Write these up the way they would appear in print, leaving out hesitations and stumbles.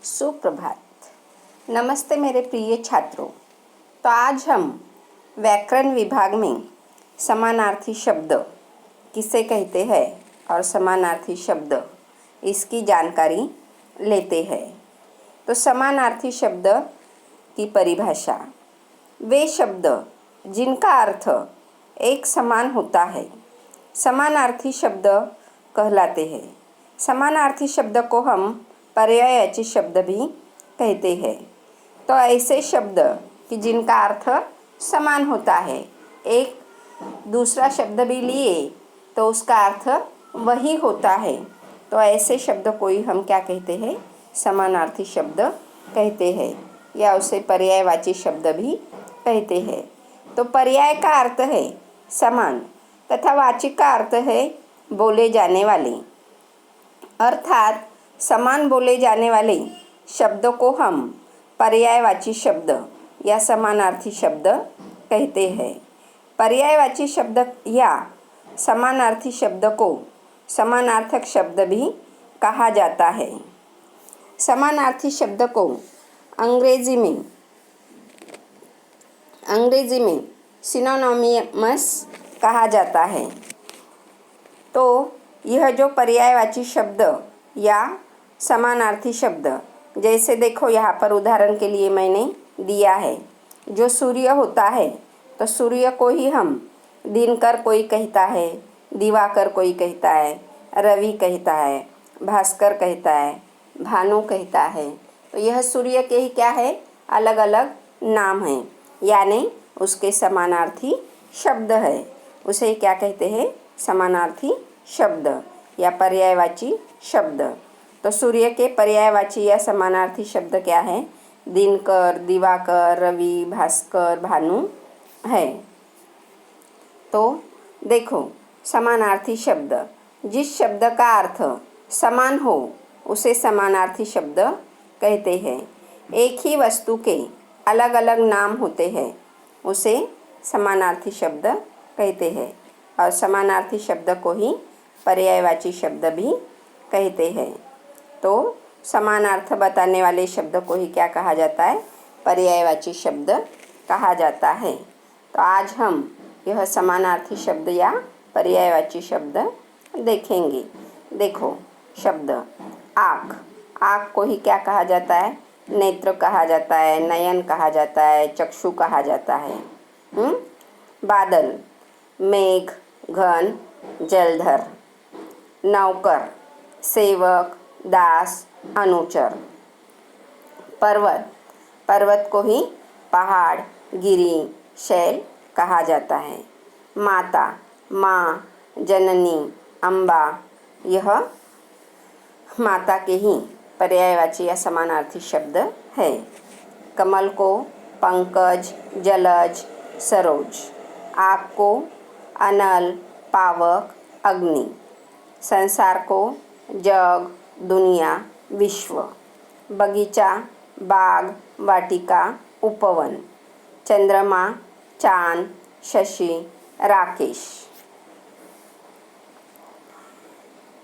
सुप्रभात। नमस्ते मेरे प्रिय छात्रों। तो आज हम व्याकरण विभाग में समानार्थी शब्द किसे कहते हैं और समानार्थी शब्द इसकी जानकारी लेते हैं। तो समानार्थी शब्द की परिभाषा, वे शब्द जिनका अर्थ एक समान होता है समानार्थी शब्द कहलाते हैं। समानार्थी शब्द को हम पर्यायवाची शब्द भी कहते हैं। तो ऐसे शब्द कि जिनका अर्थ समान होता है, एक दूसरा शब्द भी लिए तो उसका अर्थ वही होता है, तो ऐसे शब्द को ही हम क्या कहते हैं, समानार्थी शब्द कहते हैं, या उसे पर्यायवाची शब्द भी कहते हैं। तो पर्याय का अर्थ है समान तथा वाची का अर्थ है बोले जाने वाले, अर्थात समान बोले जाने वाले शब्दों को हम पर्यायवाची शब्द या समानार्थी शब्द कहते हैं। पर्यायवाची शब्द या समानार्थी शब्द को समानार्थक शब्द भी कहा जाता है। समानार्थी शब्द को अंग्रेजी में सिनोनिमस कहा जाता है। तो यह जो पर्यायवाची शब्द या समानार्थी शब्द, जैसे देखो यहाँ पर उदाहरण के लिए मैंने दिया है, जो सूर्य होता है तो सूर्य को ही हम दिनकर कोई कहता है, दिवाकर कोई कहता है, रवि कहता है, भास्कर कहता है, भानु कहता है। तो यह सूर्य के ही क्या है, अलग अलग नाम हैं, यानी उसके समानार्थी शब्द है। उसे क्या कहते हैं, समानार्थी शब्द या पर्यायवाची शब्द। तो सूर्य के पर्यायवाची या समानार्थी शब्द क्या है, दिनकर, दिवाकर, रवि, भास्कर, भानु है। तो देखो, समानार्थी शब्द, जिस शब्द का अर्थ समान हो उसे समानार्थी शब्द कहते हैं। एक ही वस्तु के अलग अलग नाम होते हैं, उसे समानार्थी शब्द कहते हैं, और समानार्थी शब्द को ही पर्यायवाची शब्द भी कहते हैं। तो समानार्थ बताने वाले शब्द को ही क्या कहा जाता है, पर्यायवाची शब्द कहा जाता है। तो आज हम यह समानार्थी शब्द या पर्यायवाची शब्द देखेंगे। देखो, शब्द आँख, आँख को ही क्या कहा जाता है, नेत्र कहा जाता है, नयन कहा जाता है, चक्षु कहा जाता है। बादल, मेघ, घन, जलधर। नौकर, सेवक, दास, अनुचर। पर्वत, पर्वत को ही पहाड़, गिरी, शैल कहा जाता है। माता, माँ, जननी, अम्बा, यह माता के ही पर्यायवाची या समानार्थी शब्द है। कमल को पंकज, जलज, सरोज। आग को अनल, पावक, अग्नि। संसार को जग, दुनिया, विश्व। बगीचा, बाग, वाटिका, उपवन। चंद्रमा, चांद, शशि, राकेश।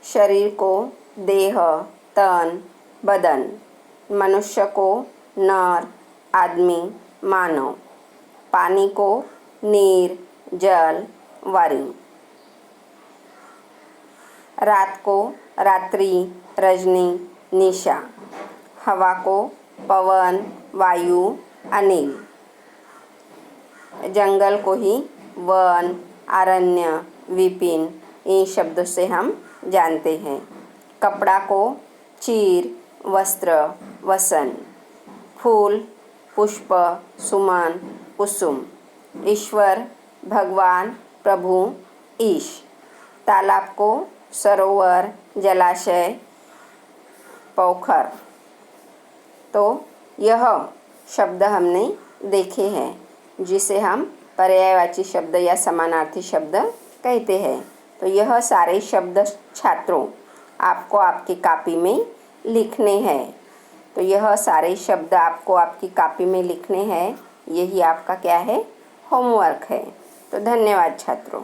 शरीर को देह, तन, बदन। मनुष्य को नर, आदमी, मानव। पानी को नीर, जल, वारी। रात को रात्रि, रजनी, निशा। हवा को पवन, वायु, अनिल। जंगल को ही वन, अरण्य, विपिन, इन शब्दों से हम जानते हैं। कपड़ा को चीर, वस्त्र, वसन। फूल, पुष्प, सुमन, कुसुम। ईश्वर, भगवान, प्रभु, ईश। तालाब को सरोवर, जलाशय, पोखर। तो यह शब्द हमने देखे हैं, जिसे हम पर्यायवाची शब्द या समानार्थी शब्द कहते हैं। तो यह सारे शब्द छात्रों आपको आपकी कॉपी में लिखने हैं। तो यह सारे शब्द आपको आपकी कॉपी में लिखने हैं, यही आपका क्या है, होमवर्क है। तो धन्यवाद छात्रों।